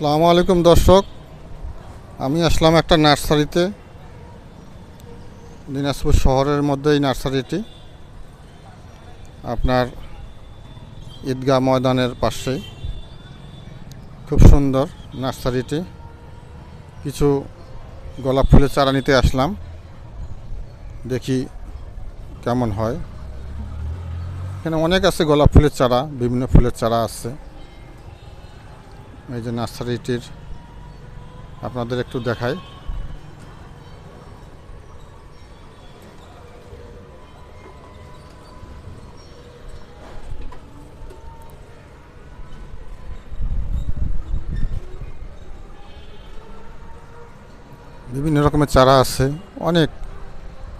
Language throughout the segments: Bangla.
আসসালামু আলাইকুম দর্শক, আমি আসলাম একটা নার্সারিতে। দিনাজপুর শহরের মধ্যে এই নার্সারিটি, আপনার ঈদগাহ ময়দানের পাশেই। খুব সুন্দর নার্সারিটি। কিছু গোলাপ ফুলের চারা নিতে আসলাম, দেখি কেমন হয়। এখানে অনেক আছে গোলাপ ফুলের চারা, বিভিন্ন ফুলের চারা আছে। এই যে নার্সারিটির আপনাদের একটু দেখাই। বিভিন্ন রকমের চারা আছে, অনেক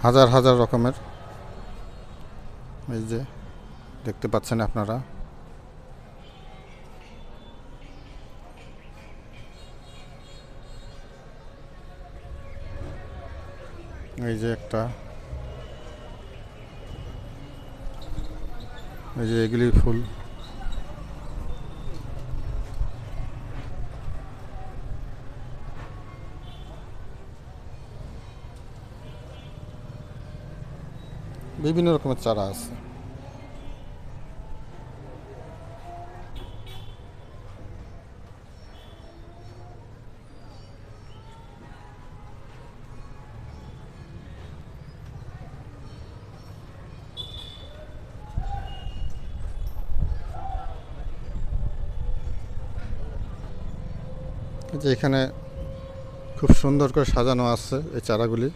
হাজার হাজার রকমের। এই যে দেখতে পাচ্ছেন আপনারা। এই যে একটা, এই যে এগুলি ফুল। বিভিন্ন রকমের চারা আছে। এই যে এখানে খুব সুন্দর করে সাজানো আছে এই চারাগুলি।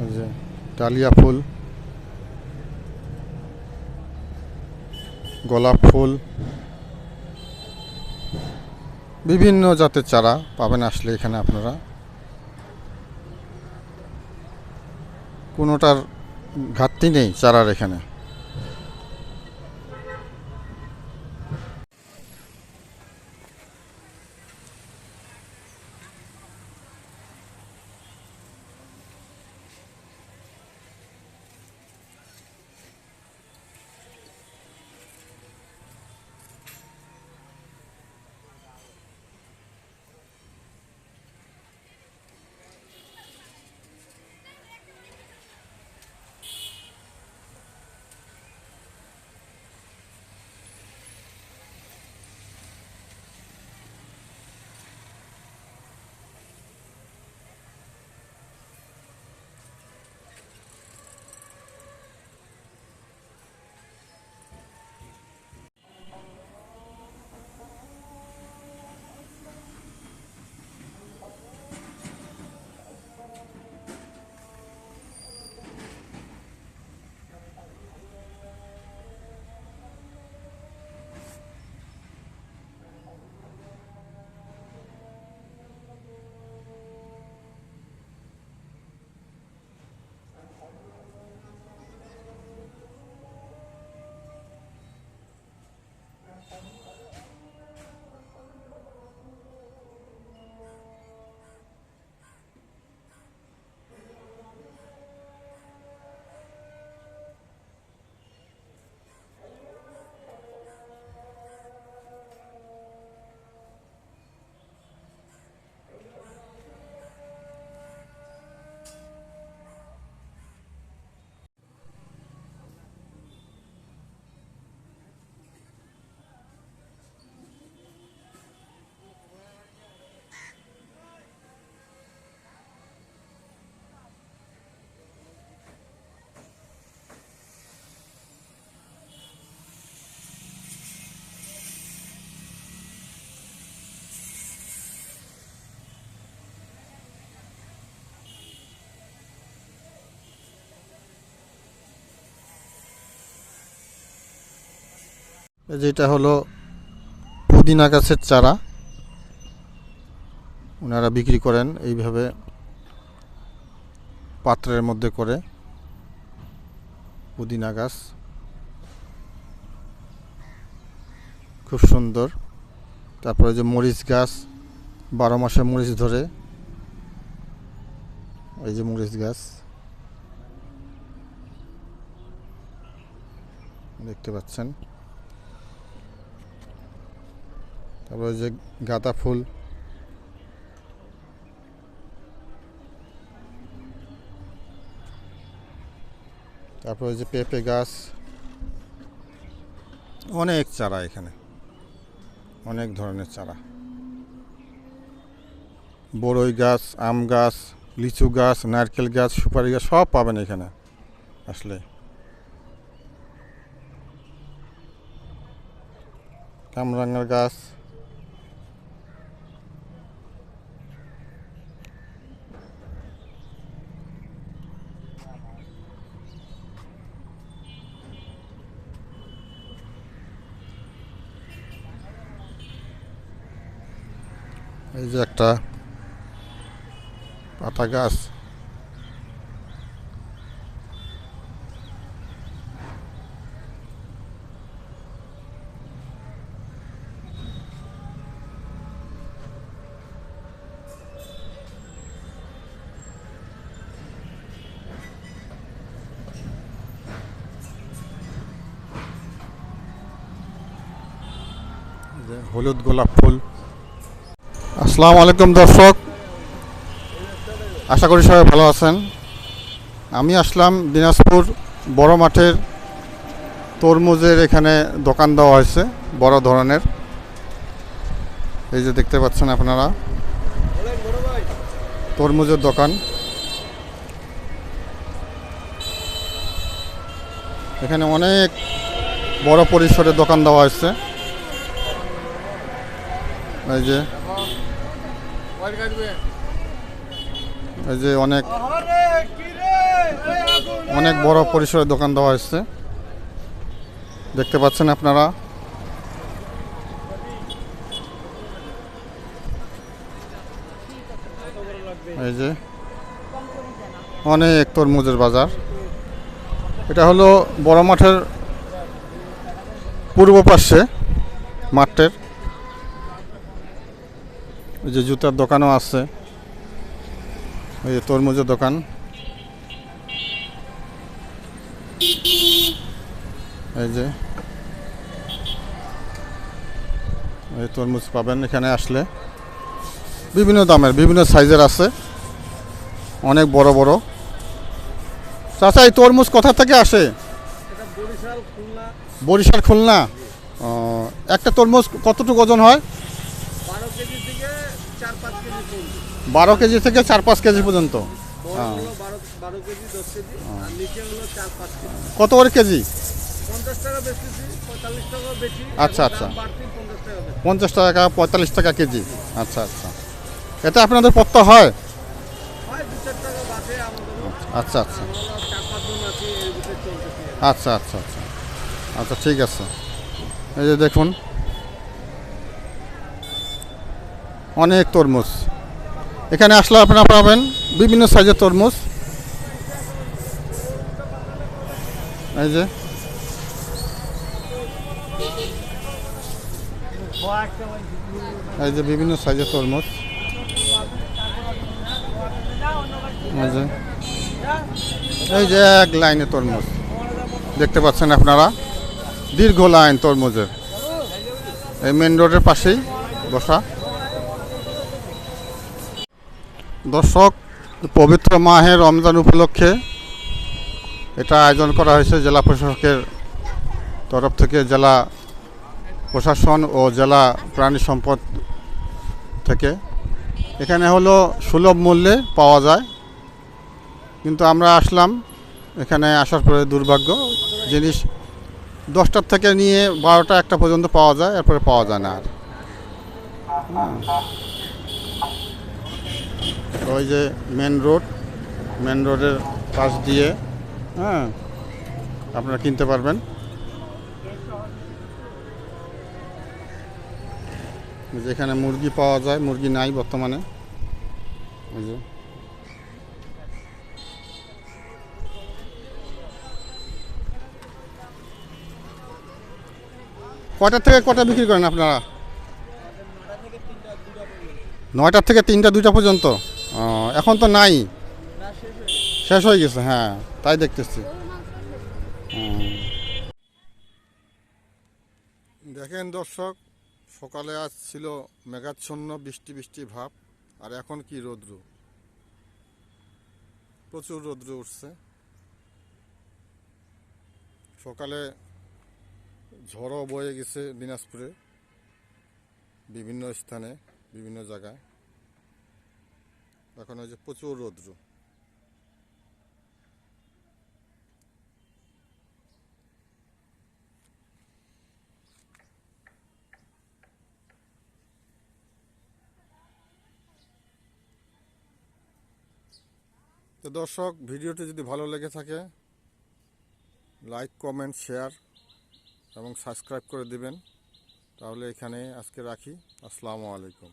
এই যে ডালিয়া ফুল, গোলাপ ফুল, বিভিন্ন জাতের চারা পাবেন আসলে এখানে আপনারা। কোনোটার ঘাটতি নেই চারার এখানে। যেটা হলো পুদিনা গাছের চারা, ওনারা বিক্রি করেন এইভাবে পাত্রের মধ্যে করে। পুদিনা গাছ খুব সুন্দর। তারপরে যে মরিচ গাছ, 12 মাসে মরিচ ধরে, এই যে মরিচ গাছ দেখতে পাচ্ছেন। তারপরে যে গাঁদা ফুল, তারপরে যে পেঁপে গাছ, অনেক চারা এখানে, অনেক ধরনের চারা, বড়ই গাছ, আম গাছ, লিচু গাছ, নারকেল গাছ, সুপারি গাছ সব পাবেন এখানে আসলে। কামরাঙ্গার গাছ, এই যে একটা পাতা গাছ, হলুদ গোলাপ ফুল। আসসালামু আলাইকুম দর্শক, আশা করি সবাই ভালো আছেন। আমি আসলাম দিনাজপুর বড় মাঠের তরমুজের এখানে দোকান দেওয়া হয়েছে বড় ধরনের। এই যে দেখতে পাচ্ছেন আপনারা তরমুজের দোকান। এখানে অনেক বড় পরিসরে দোকান দেওয়া হয়েছে। এই যে অনেক অনেক বড় পরিসরে দোকান দেওয়া হয়েছে, দেখতে পাচ্ছেন আপনারা। এই যে অনেক তরমুজের বাজার। এটা হলো বড় মাঠের পূর্ব পাশে মাঠের। এই যে জুতার দোকানও আছে, এই যে তরমুজের দোকান। এই যে এই তরমুজ পাবেন এখানে আসলে, বিভিন্ন দামের বিভিন্ন সাইজের আছে, অনেক বড় বড়। চাচা এই তরমুজ কোথা থেকে আসে? বরিশাল, খুলনা। একটা তরমুজ কতটুকু ওজন হয়? 12 কেজি থেকে 4-5 কেজি পর্যন্ত। কত করে কেজি? আচ্ছা আচ্ছা, 50 টাকা 45 টাকা কেজি। আচ্ছা আচ্ছা, এটা আপনাদের পত্তা হয়? আচ্ছা আচ্ছা আচ্ছা আচ্ছা আচ্ছা আচ্ছা, ঠিক আছে। এই যে দেখুন অনেক তরমুজ এখানে আসলে আপনারা পাবেন, বিভিন্ন সাইজের তরমুজ। এই যে বিভিন্ন সাইজের তরমুজ। এই যে এক লাইনে তরমুজ দেখতে পাচ্ছেন আপনারা, দীর্ঘ লাইন তরমুজের। এই মেন রোডের পাশেই বসা। দর্শক, পবিত্র মাহে রমজান উপলক্ষে এটা আয়োজন করা হয়েছে জেলা প্রশাসকের তরফ থেকে, জেলা প্রশাসন ও জেলা প্রাণী সম্পদ থেকে। এখানে হলো সুলভ মূল্যে পাওয়া যায়, কিন্তু আমরা আসলাম, এখানে আসার পরে দুর্ভাগ্য, জিনিস 10টার থেকে নিয়ে 12টা 1টা পর্যন্ত পাওয়া যায়, এরপরে পাওয়া যায় না আর। ওই যে মেন রোডের পাশ দিয়ে আপনারা কিনতে পারবেন। যেখানে মুরগি পাওয়া যায়, মুরগি নাই বর্তমানে। ওই যে কয়টা থেকে কয়টা বিক্রি করেন আপনারা? 9টা থেকে 3টা 2টা পর্যন্ত। ও, এখন তো নাই, শেষ হয়ে গেছে। হ্যাঁ, তাই দেখতেছি। দেখেন দর্শক, সকালে আজ ছিল মেঘাচ্ছন্ন, বৃষ্টি বৃষ্টি ভাব, আর এখন কি রৌদ্র, প্রচুর রৌদ্র উঠছে। সকালে ঝড়ও বয়ে গেছে দিনাজপুরে, বিভিন্ন স্থানে, বিভিন্ন জায়গায়। এখন ওই যে প্রচুর রৌদ্র। তো দর্শক, ভিডিওটি যদি ভালো লেগে থাকে লাইক, কমেন্ট, শেয়ার এবং সাবস্ক্রাইব করে দিবেন। তাহলে এখানে আজকে রাখি। আসসালামু আলাইকুম।